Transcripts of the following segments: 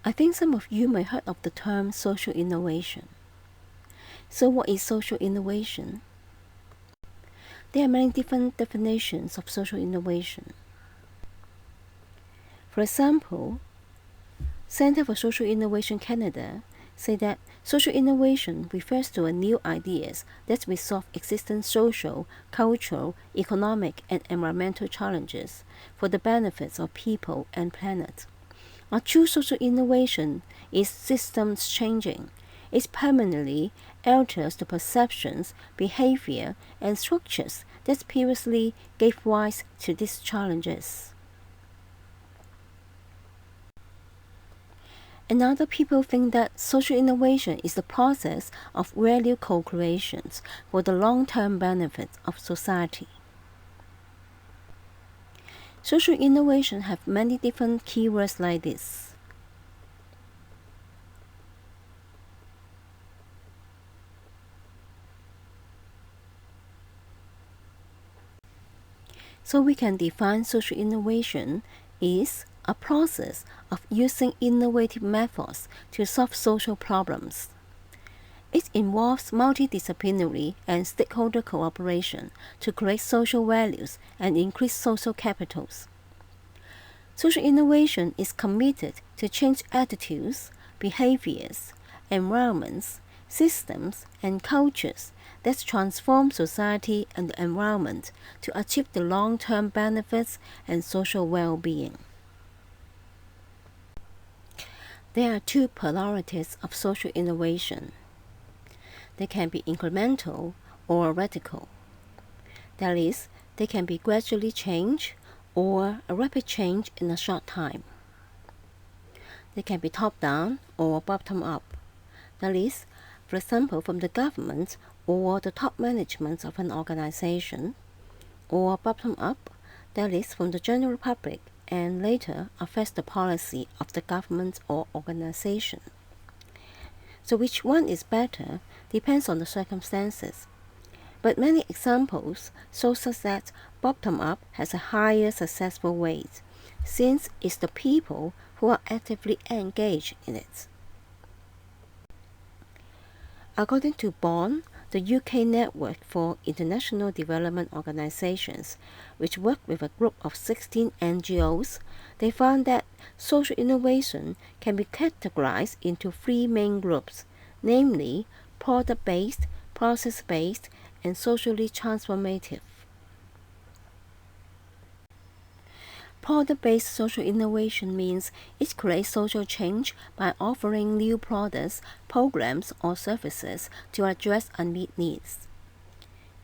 I think some of you may have heard of the term social innovation. So what is social innovation? There are many different definitions of social innovation. For example, Center for Social Innovation Canada say that social innovation refers to new ideas that resolve existing social, cultural, economic, and environmental challenges for the benefits of people and planet. A true social innovation is systems changing. It permanently alters the perceptions, behavior, and structures that previously gave rise to these challenges. And other people think that social innovation is the process of value co-creations for the long-term benefit of society. Social innovation have many different keywords like this. So we can define social innovation is a process of using innovative methods to solve social problems. It involves multidisciplinary and stakeholder cooperation to create social values and increase social capitals. Social innovation is committed to change attitudes, behaviors, environments, systems, and cultures that transform society and the environment to achieve the long-term benefits and social well-being. There are two polarities of social innovation. They can be incremental or radical. That is, they can be gradually changed or a rapid change in a short time. They can be top-down or bottom-up. That is, for example, from the government or the top management of an organization, or bottom-up, that is, from the general public and later affects the policy of the government or organization. So which one is better depends on the circumstances. But many examples show us that bottom-up has a higher successful rate, since it's the people who are actively engaged in it. According to BORN, the UK Network for International Development Organizations, which worked with a group of 16 NGOs, they found that social innovation can be categorized into three main groups, namely product-based, process-based, and socially transformative. Product-based social innovation means it creates social change by offering new products, programs, or services to address unmet needs.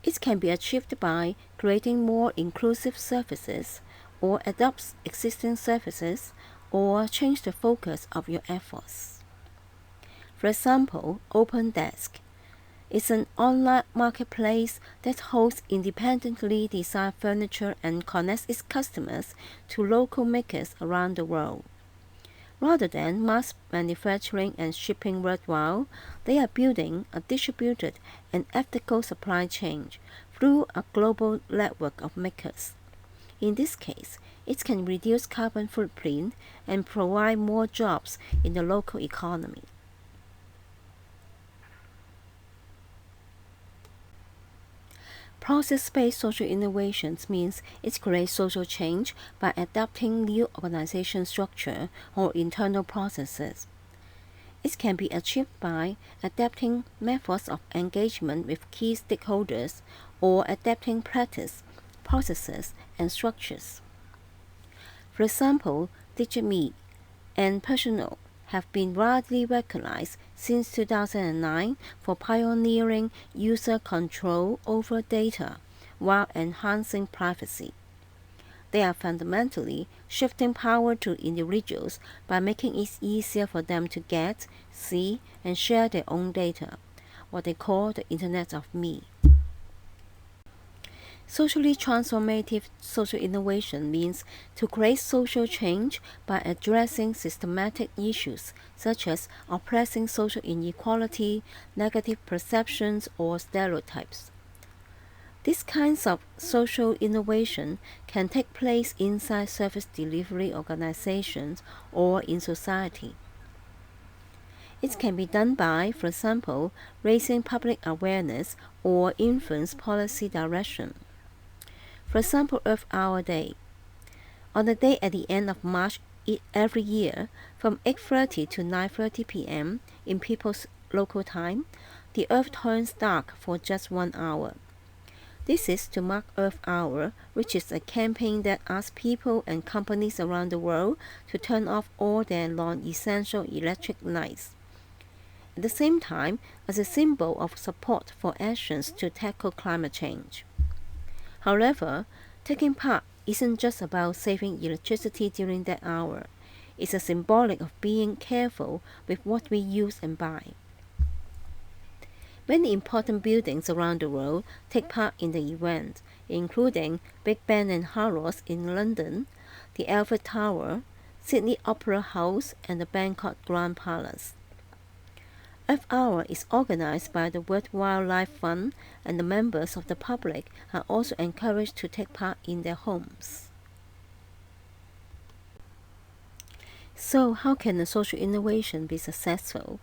It can be achieved by creating more inclusive services, or adopt existing services, or change the focus of your efforts. For example, OpenDesk is an online marketplace that hosts independently designed furniture and connects its customers to local makers around the world. Rather than mass manufacturing and shipping worldwide, they are building a distributed and ethical supply chain through a global network of makers. In this case, it can reduce carbon footprint and provide more jobs in the local economy. Process-based social innovations means it creates social change by adapting new organization structure or internal processes. It can be achieved by adapting methods of engagement with key stakeholders or adapting practice, processes, and structures. For example, DigiMe and Personal have been widely recognized since 2009 for pioneering user control over data while enhancing privacy. They are fundamentally shifting power to individuals by making it easier for them to get, see, and share their own data, what they call the Internet of Me. Socially transformative social innovation means to create social change by addressing systematic issues such as oppressing social inequality, negative perceptions, or stereotypes. These kinds of social innovation can take place inside service delivery organizations or in society. It can be done by, for example, raising public awareness or influence policy direction. For example, Earth Hour Day. On the day at the end of March every year, from 8:30 to 9:30 p.m. in people's local time, the Earth turns dark for just 1 hour. This is to mark Earth Hour, which is a campaign that asks people and companies around the world to turn off all their non-essential electric lights. At the same time, as a symbol of support for actions to tackle climate change. However, taking part isn't just about saving electricity during that hour. It's a symbolic of being careful with what we use and buy. Many important buildings around the world take part in the event, including Big Ben and Harrods in London, the Eiffel Tower, Sydney Opera House, and the Bangkok Grand Palace. Earth Hour is organized by the World Wildlife Fund, and the members of the public are also encouraged to take part in their homes. So, how can a social innovation be successful?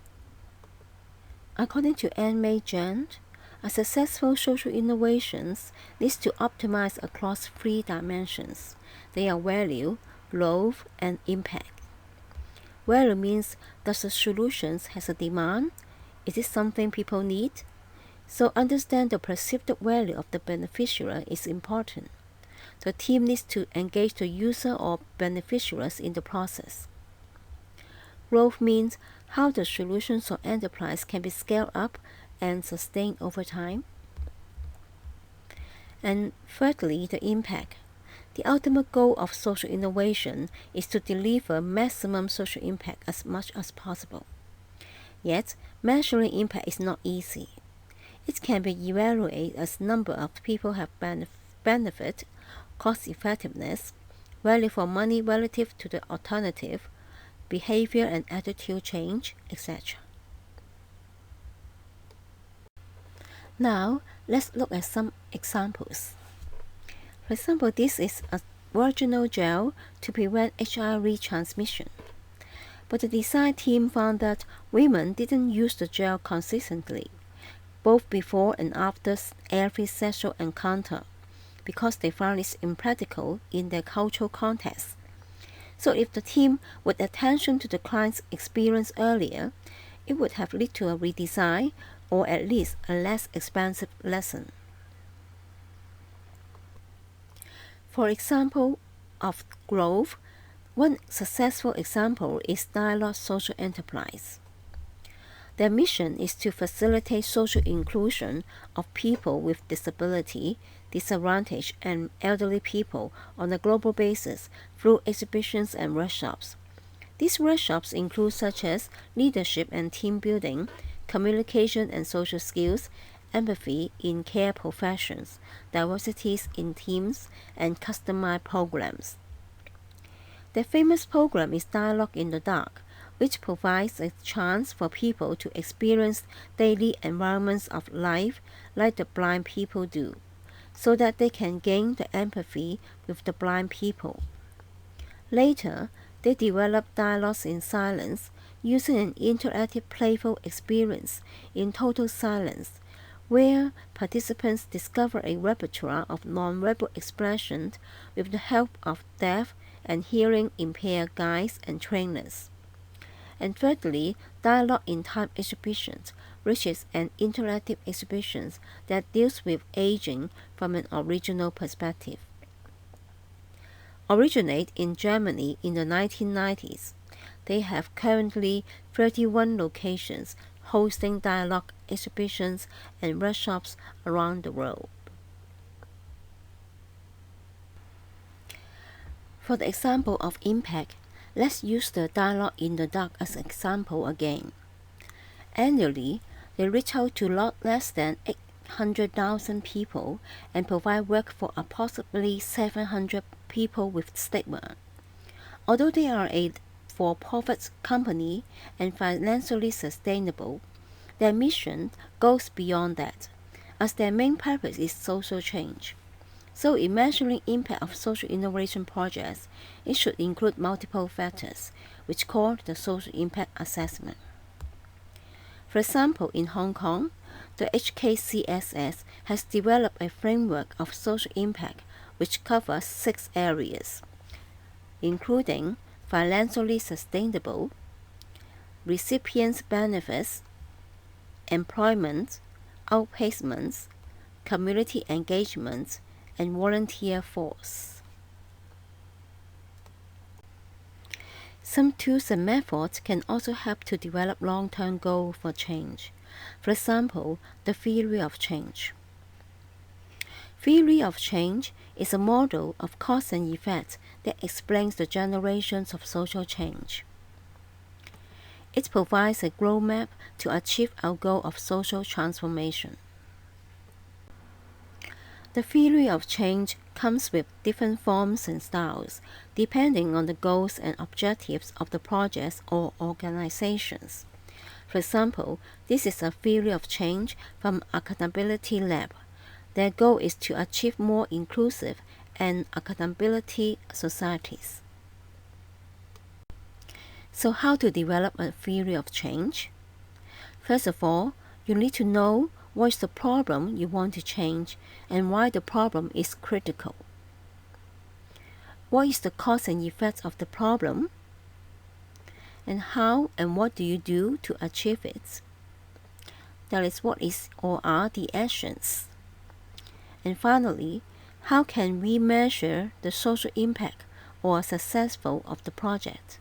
According to Anne May Jant, a successful social innovation needs to optimize across 3 dimensions. They are value, growth, and impact. Value means, does the solution has a demand? Is it something people need? So understand the perceived value of the beneficiary is important. The team needs to engage the user or beneficiaries in the process. Growth means how the solutions or enterprise can be scaled up and sustained over time. And thirdly, the impact. The ultimate goal of social innovation is to deliver maximum social impact as much as possible. Yet, measuring impact is not easy. It can be evaluated as number of people have benefit, cost effectiveness, value for money relative to the alternative, behavior and attitude change, etc. Now, let's look at some examples. For example, this is a vaginal gel to prevent HIV transmission. But the design team found that women didn't use the gel consistently, both before and after every sexual encounter, because they found it impractical in their cultural context. So if the team would attention to the client's experience earlier, it would have led to a redesign or at least a less expensive lesson. For example of growth, one successful example is Dialogue Social Enterprise. Their mission is to facilitate social inclusion of people with disability, disadvantaged, and elderly people on a global basis through exhibitions and workshops. These workshops include such as leadership and team building, communication and social skills, empathy in care professions, diversities in teams, and customized programs. Their famous program is Dialogue in the Dark, which provides a chance for people to experience daily environments of life like the blind people do, so that they can gain the empathy with the blind people. Later, they developed Dialogues in Silence, using an interactive playful experience in total silence, where participants discover a repertoire of non-verbal expression with the help of deaf and hearing impaired guides and trainers. And thirdly, Dialogue in Time exhibitions, which is an interactive exhibition that deals with aging from an original perspective. Originate in Germany in the 1990s, they have currently 31 locations hosting dialogue exhibitions and workshops around the world. For the example of impact, let's use the Dialogue in the Dark as an example again. Annually, they reach out to not less than 800,000 people and provide work for approximately 700 people with stigma. Although they are a for-profit company and financially sustainable, their mission goes beyond that, as their main purpose is social change. So in measuring impact of social innovation projects, it should include multiple factors, which called the social impact assessment. For example, in Hong Kong, the HKCSS has developed a framework of social impact which covers 6 areas, including financially sustainable, recipients' benefits, employment, outplacements, community engagement, and volunteer force. Some tools and methods can also help to develop long-term goals for change. For example, the theory of change. Theory of change is a model of cause and effect that explains the generations of social change. It provides a roadmap to achieve our goal of social transformation. The theory of change comes with different forms and styles, depending on the goals and objectives of the projects or organizations. For example, this is a theory of change from Accountability Lab. Their goal is to achieve more inclusive and accountability societies. So how to develop a theory of change? First of all, you need to know what is the problem you want to change and why the problem is critical. What is the cause and effect of the problem? And how and what do you do to achieve it? That is, what is or are the actions? And finally, how can we measure the social impact or successful of the project?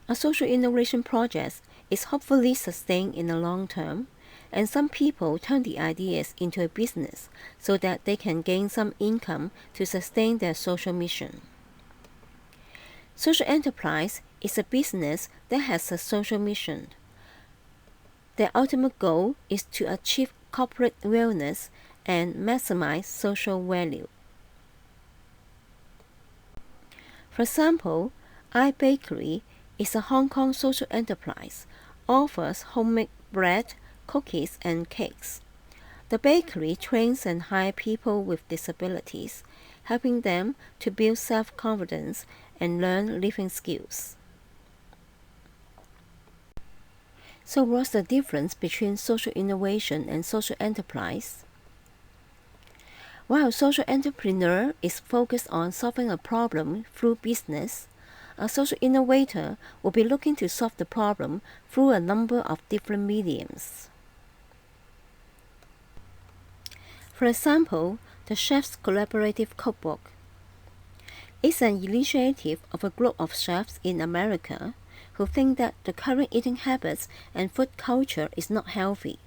A social innovation project is hopefully sustained in the long term, and some people turn the ideas into a business so that they can gain some income to sustain their social mission. Social enterprise is a business that has a social mission. Their ultimate goal is to achieve corporate wellness and maximize social value. For example, iBakery is a Hong Kong social enterprise, offers homemade bread, cookies, and cakes. The bakery trains and hires people with disabilities, helping them to build self-confidence and learn living skills. So what's the difference between social innovation and social enterprise? While a social entrepreneur is focused on solving a problem through business, a social innovator will be looking to solve the problem through a number of different mediums. For example, the Chef's Collaborative Cookbook is an initiative of a group of chefs in America who think that the current eating habits and food culture is not healthy.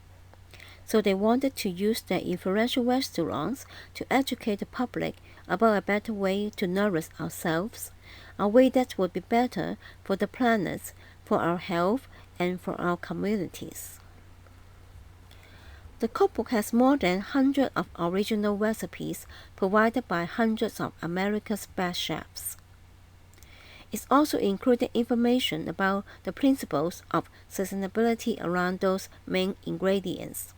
So they wanted to use their influential restaurants to educate the public about a better way to nourish ourselves, a way that would be better for the planet, for our health, and for our communities. The cookbook has more than 100 of original recipes provided by hundreds of America's best chefs. It also included information about the principles of sustainability around those main ingredients,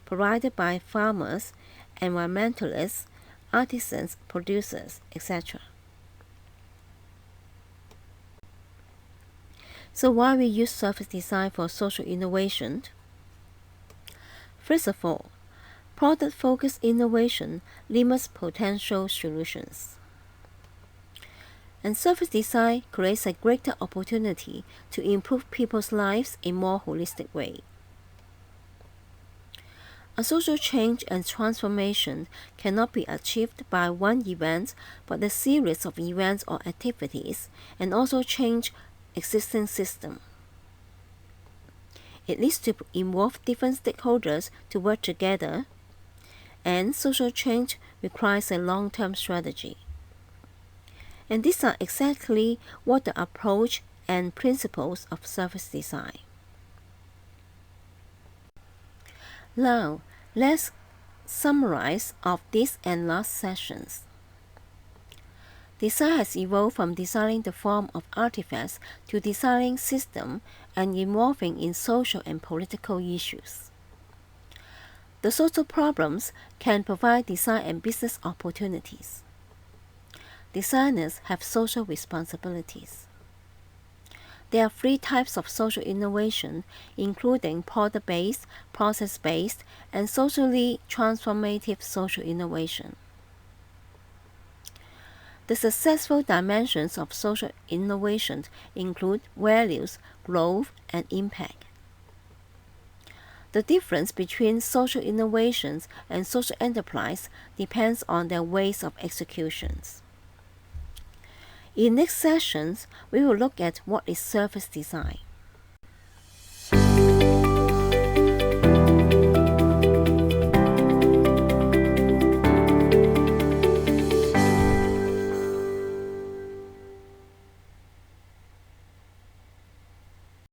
provided by farmers, environmentalists, artisans, producers, etc. So why we use service design for social innovation? First of all, product-focused innovation limits potential solutions. And service design creates a greater opportunity to improve people's lives in a more holistic way. A social change and transformation cannot be achieved by one event, but a series of events or activities, and also change existing system. It needs to involve different stakeholders to work together, and social change requires a long-term strategy. And these are exactly what the approach and principles of service design. Now, let's summarize of this and last sessions. Design has evolved from designing the form of artifacts to designing systems and involving in social and political issues. The social problems can provide design and business opportunities. Designers have social responsibilities. There are three types of social innovation, including product-based, process-based, and socially transformative social innovation. The successful dimensions of social innovation include values, growth, and impact. The difference between social innovations and social enterprise depends on their ways of executions. In next sessions, we will look at what is service design.